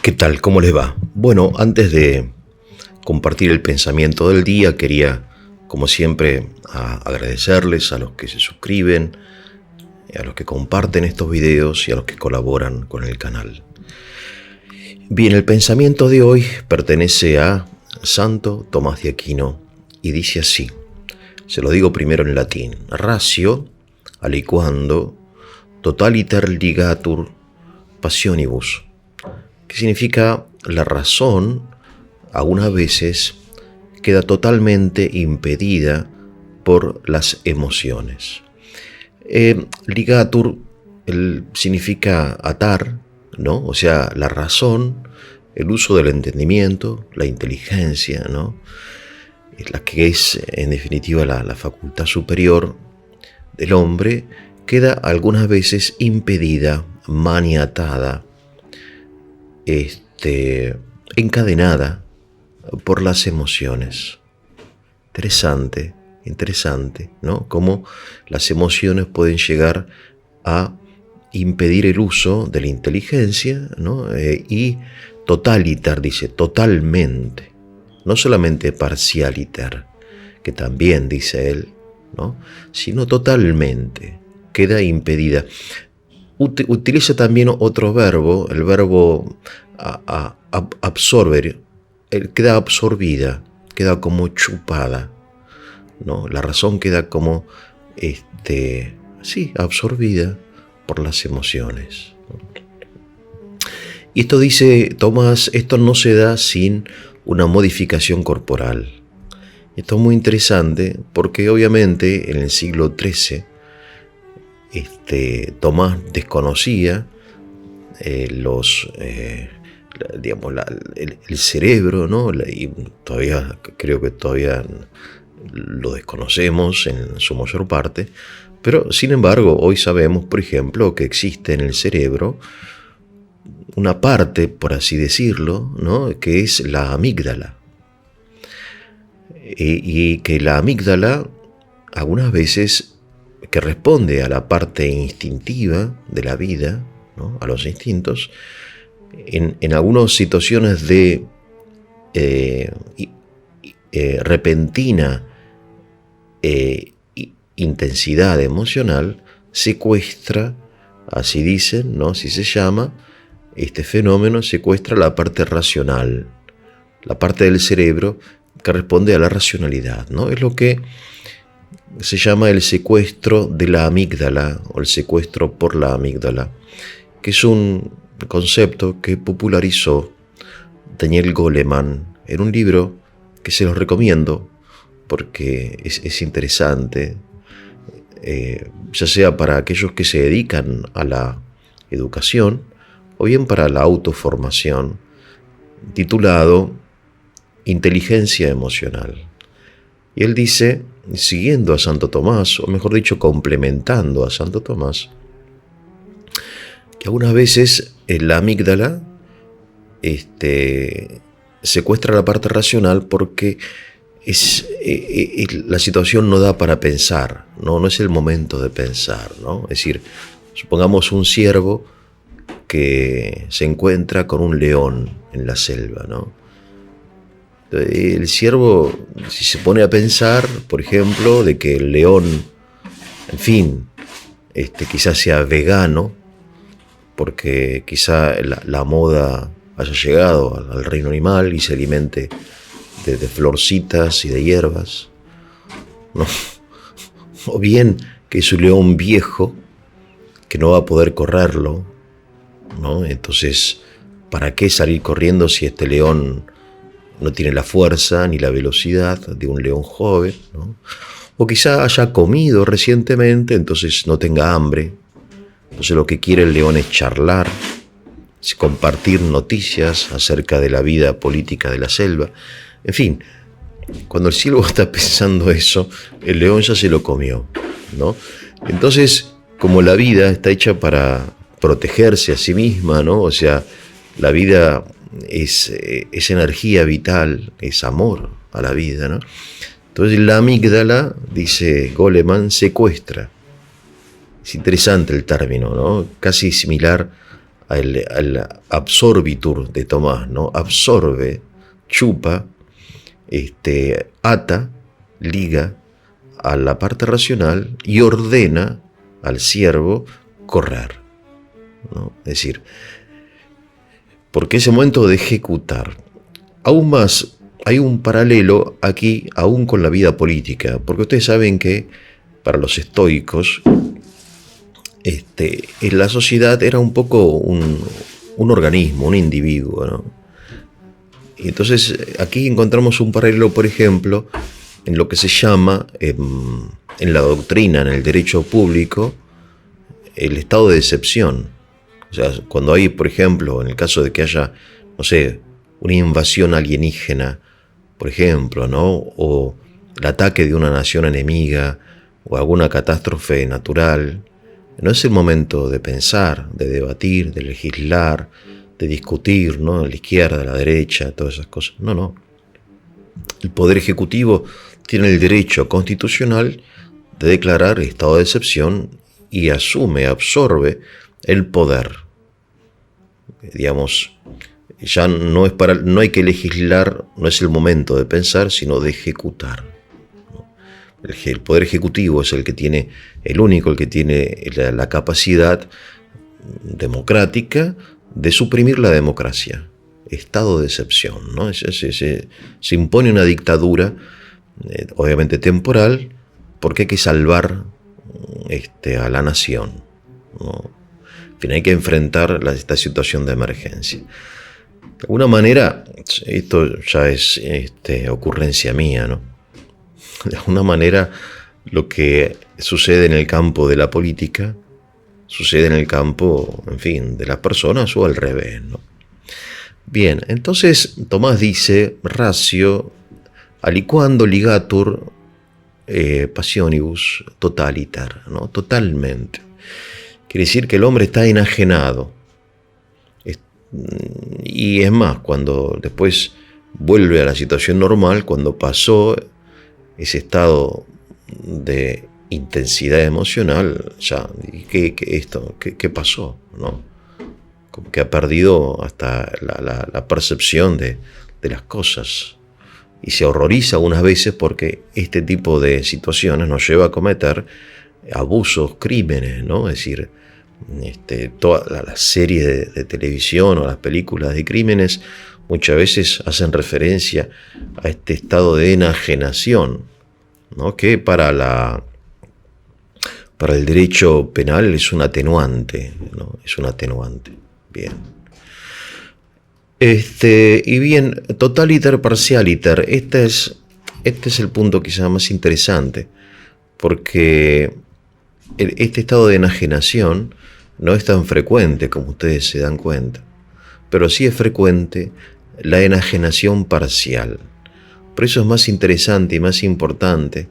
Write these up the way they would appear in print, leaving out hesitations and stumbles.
¿Qué tal? ¿Cómo les va? Bueno, antes de compartir el pensamiento del día, quería, como siempre, agradecerles a los que se suscriben, a los que comparten estos videos y a los que colaboran con el canal. Bien, el pensamiento de hoy pertenece a Santo Tomás de Aquino y dice así, se lo digo primero en latín: ratio aliquando totaliter ligatur passionibus, que significa la razón algunas veces queda totalmente impedida por las emociones. Ligatur significa atar, ¿no? O sea, la razón, el uso del entendimiento, la inteligencia, ¿no? La que es en definitiva la facultad superior del hombre, queda algunas veces impedida, maniatada, encadenada por las emociones. Interesante, ¿no? Cómo las emociones pueden llegar a impedir el uso de la inteligencia, ¿no? Y totaliter, dice, totalmente, no solamente parcialiter, que también dice él, ¿no? Sino totalmente, queda impedida. Utiliza también otro verbo, el verbo absorber, queda absorbida, queda como chupada, ¿no? La razón queda como, absorbida por las emociones. Y esto dice Tomás, esto no se da sin una modificación corporal. Esto es muy interesante porque obviamente en el siglo XIII Tomás desconocía el cerebro, ¿no? Y todavía creo que todavía lo desconocemos en su mayor parte, pero sin embargo hoy sabemos, por ejemplo, que existe en el cerebro una parte, por así decirlo, ¿no? Que es la amígdala, y que la amígdala algunas veces, que responde a la parte instintiva de la vida, ¿no? A los instintos, en algunas situaciones de repentina intensidad emocional, secuestra, así dicen, ¿no? Así se llama, este fenómeno secuestra la parte racional, la parte del cerebro que responde a la racionalidad, ¿no? Es lo que se llama el secuestro de la amígdala o el secuestro por la amígdala, que es un concepto que popularizó Daniel Goleman en un libro que se los recomiendo porque es interesante, ya sea para aquellos que se dedican a la educación o bien para la autoformación, titulado Inteligencia Emocional. Y él dice, siguiendo a Santo Tomás, o mejor dicho, complementando a Santo Tomás, que algunas veces la amígdala secuestra la parte racional porque la situación no da para pensar, no es el momento de pensar, ¿no? Es decir, supongamos un ciervo que se encuentra con un león en la selva, ¿no? El ciervo, si se pone a pensar, por ejemplo, de que el león, en fin, quizás sea vegano, porque quizá la moda haya llegado al reino animal y se alimente de florcitas y de hierbas, ¿no? O bien que es un león viejo que no va a poder correrlo, ¿no? Entonces, ¿para qué salir corriendo si este león no tiene la fuerza ni la velocidad de un león joven, ¿no? O quizá haya comido recientemente, entonces no tenga hambre. Entonces lo que quiere el león es charlar, es compartir noticias acerca de la vida política de la selva. En fin, cuando el ciervo está pensando eso, el león ya se lo comió, ¿no? Entonces, como la vida está hecha para protegerse a sí misma, ¿no? O sea, la vida es energía vital, es amor a la vida, ¿no? Entonces la amígdala, dice Goleman, secuestra. Es interesante el término, ¿no? Casi similar al absorbitur de Tomás, ¿no? Absorbe, chupa, ata, liga a la parte racional y ordena al siervo correr, ¿no? Es decir, porque ese momento de ejecutar. Aún más, hay un paralelo aquí, aún con la vida política, porque ustedes saben que para los estoicos, en la sociedad era un poco un organismo, un individuo, ¿no? Y entonces aquí encontramos un paralelo, por ejemplo, en lo que se llama, en la doctrina, en el derecho público, el estado de excepción. O sea, cuando hay, por ejemplo, en el caso de que haya, no sé, una invasión alienígena, por ejemplo, ¿no? O el ataque de una nación enemiga, o alguna catástrofe natural, no es el momento de pensar, de debatir, de legislar, de discutir, ¿no? La izquierda, la derecha, todas esas cosas. No, no. El Poder Ejecutivo tiene el derecho constitucional de declarar estado de excepción y asume, absorbe el poder. Digamos, ya no hay que legislar, no es el momento de pensar, sino de ejecutar. El Poder Ejecutivo es el único que tiene la capacidad democrática de suprimir la democracia. Estado de excepción, ¿no? Se impone una dictadura, obviamente temporal, porque hay que salvar a la nación, ¿no? En fin, hay que enfrentar esta situación de emergencia. De alguna manera, esto ya es ocurrencia mía, ¿no? De alguna manera, lo que sucede en el campo de la política sucede en el campo, en fin, de las personas o al revés, ¿no? Bien, entonces Tomás dice, ratio aliquando ligatur passionibus totaliter, ¿no? Totalmente. Quiere decir que el hombre está enajenado. Y es más, cuando después vuelve a la situación normal, cuando pasó ese estado de intensidad emocional, ya, ¿qué pasó? ¿No? Como que ha perdido hasta la percepción de las cosas. Y se horroriza unas veces porque este tipo de situaciones nos lleva a cometer abusos, crímenes, ¿no? Es decir, toda la serie de televisión o las películas de crímenes muchas veces hacen referencia a este estado de enajenación, ¿no? Que para el derecho penal es un atenuante, ¿no? Es un atenuante. Bien. Y bien, totaliter parcialiter, este es el punto quizá más interesante, porque este estado de enajenación no es tan frecuente como ustedes se dan cuenta, pero sí es frecuente la enajenación parcial. Por eso es más interesante y más importante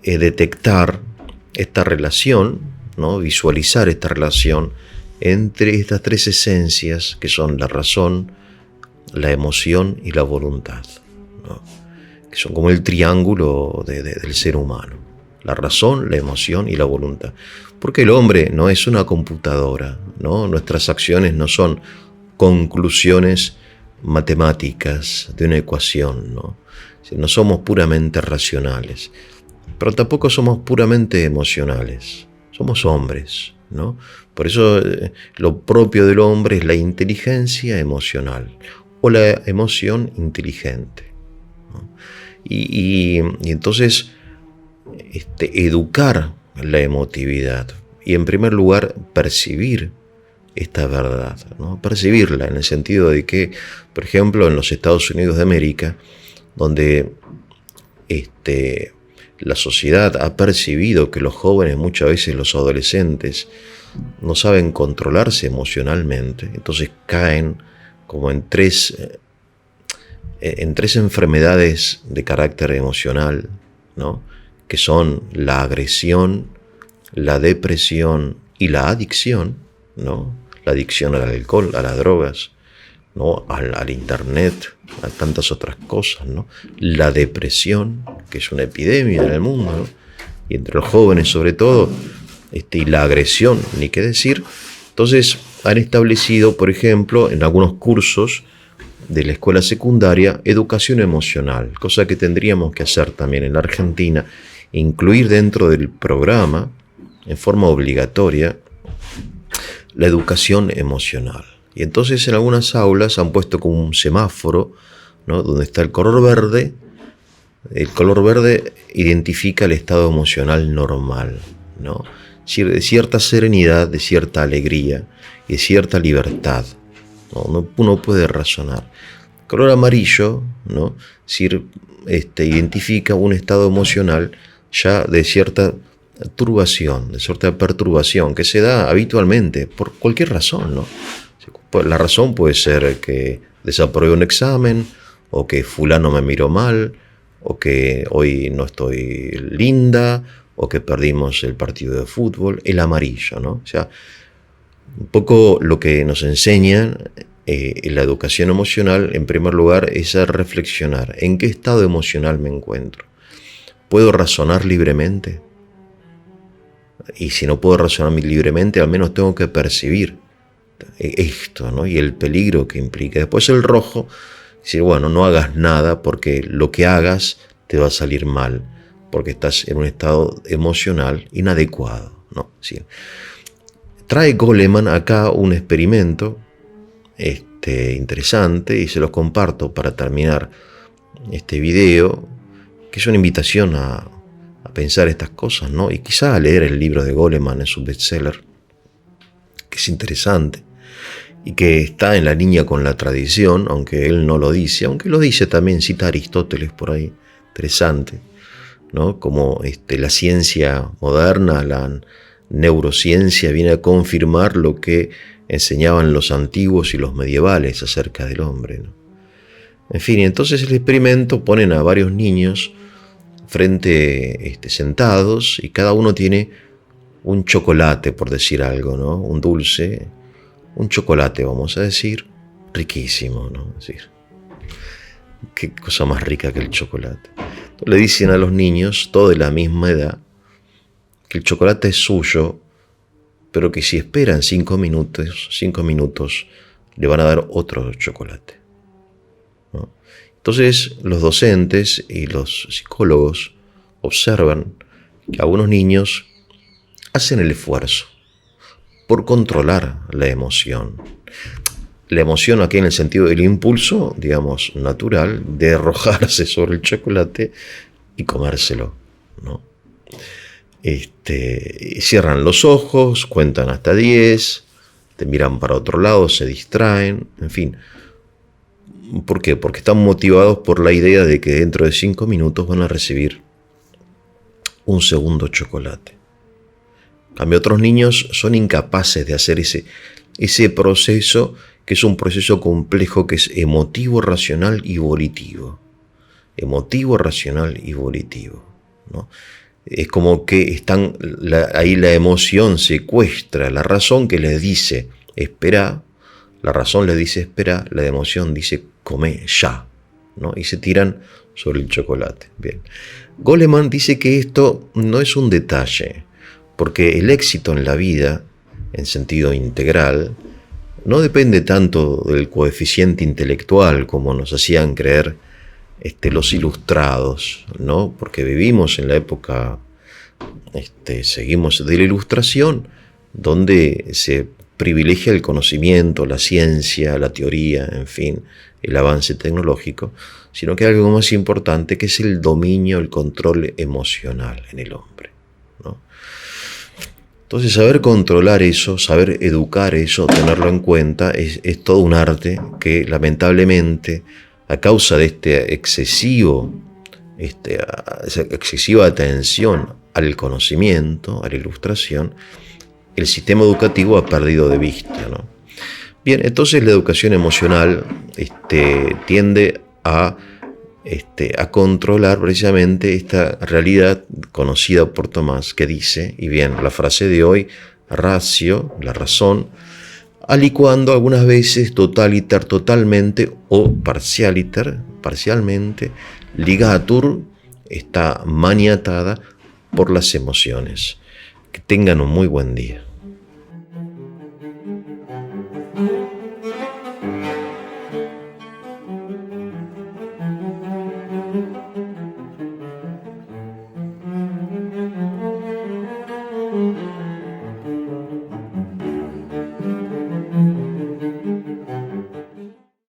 detectar esta relación, ¿no? Visualizar esta relación entre estas tres esencias que son la razón, la emoción y la voluntad, ¿no? Que son como el triángulo del ser humano: la razón, la emoción y la voluntad. Porque el hombre no es una computadora, ¿no? Nuestras acciones no son conclusiones matemáticas de una ecuación, ¿no? No somos puramente racionales, pero tampoco somos puramente emocionales. Somos hombres, ¿no? Por eso lo propio del hombre es la inteligencia emocional o la emoción inteligente, ¿no? Y entonces educar la emotividad y en primer lugar percibir esta verdad, ¿no? Percibirla en el sentido de que, por ejemplo, en los Estados Unidos de América, donde la sociedad ha percibido que los jóvenes, muchas veces los adolescentes, no saben controlarse emocionalmente, entonces caen como en tres enfermedades de carácter emocional, ¿no? Que son la agresión, la depresión y la adicción, ¿no? La adicción al alcohol, a las drogas, ¿no? Al internet, a tantas otras cosas, ¿no? La depresión, que es una epidemia en el mundo, ¿no? Y entre los jóvenes sobre todo, y la agresión, ni qué decir. Entonces, han establecido, por ejemplo, en algunos cursos de la escuela secundaria, educación emocional, cosa que tendríamos que hacer también en la Argentina, incluir dentro del programa, en forma obligatoria, la educación emocional. Y entonces en algunas aulas han puesto como un semáforo, ¿no?, donde está el color verde. El color verde identifica el estado emocional normal, ¿no? Es decir, de cierta serenidad, de cierta alegría y de cierta libertad, ¿no? Uno puede razonar. El color amarillo, ¿no?, es decir, identifica un estado emocional ya de cierta turbación, de cierta perturbación que se da habitualmente por cualquier razón, ¿no? La razón puede ser que desaprobé un examen, o que fulano me miró mal, o que hoy no estoy linda, o que perdimos el partido de fútbol. El amarillo, ¿no? O sea, un poco lo que nos enseñan en la educación emocional, en primer lugar, es a reflexionar. ¿En qué estado emocional me encuentro? ¿Puedo razonar libremente? Y si no puedo razonar libremente, al menos tengo que percibir esto, ¿no?, y el peligro que implica. Después el rojo, decir, bueno, no hagas nada porque lo que hagas te va a salir mal, porque estás en un estado emocional inadecuado, ¿no? Sí. Trae Goleman acá un experimento interesante, y se los comparto para terminar este video, que es una invitación a pensar estas cosas, ¿no? Y quizá a leer el libro de Goleman en su bestseller, que es interesante y que está en la línea con la tradición, aunque él no lo dice, aunque lo dice también, cita a Aristóteles por ahí, interesante, ¿no? Como la ciencia moderna, la neurociencia, viene a confirmar lo que enseñaban los antiguos y los medievales acerca del hombre, ¿no? En fin, entonces el experimento, ponen a varios niños frente, sentados, y cada uno tiene un chocolate, por decir algo, ¿no? Un dulce, un chocolate, vamos a decir, riquísimo, ¿no? Es decir, qué cosa más rica que el chocolate. Entonces le dicen a los niños, todos de la misma edad, que el chocolate es suyo, pero que si esperan 5 minutos, le van a dar otro chocolate, ¿no? Entonces los docentes y los psicólogos observan que algunos niños hacen el esfuerzo por controlar la emoción. La emoción aquí en el sentido del impulso, digamos, natural, de arrojarse sobre el chocolate y comérselo, ¿no? Cierran los ojos, cuentan hasta 10, te miran para otro lado, se distraen, en fin. ¿Por qué? Porque están motivados por la idea de que dentro de 5 minutos van a recibir un segundo chocolate. En cambio, otros niños son incapaces de hacer ese proceso, que es un proceso complejo, que es emotivo, racional y volitivo. Emotivo, racional y volitivo, ¿no? Es como que ahí la emoción secuestra la razón, que les dice espera. La razón les dice espera, la emoción dice come ya, ¿no? Y se tiran sobre el chocolate. Bien. Goleman dice que esto no es un detalle, porque el éxito en la vida, en sentido integral, no depende tanto del coeficiente intelectual como nos hacían creer los ilustrados, ¿no? Porque vivimos en la época, seguimos de la Ilustración, donde se privilegia el conocimiento, la ciencia, la teoría, en fin, el avance tecnológico, sino que hay algo más importante, que es el dominio, el control emocional en el hombre, ¿no? Entonces, saber controlar eso, saber educar eso, tenerlo en cuenta, es todo un arte que lamentablemente, a causa de excesiva atención al conocimiento, a la ilustración, el sistema educativo ha perdido de vista, ¿no? Bien, entonces la educación emocional tiende a controlar precisamente esta realidad conocida por Tomás, que dice, y bien, la frase de hoy, ratio, la razón, alicuando algunas veces totaliter, totalmente, o parcialiter, parcialmente, ligatur, está maniatada por las emociones. Que tengan un muy buen día.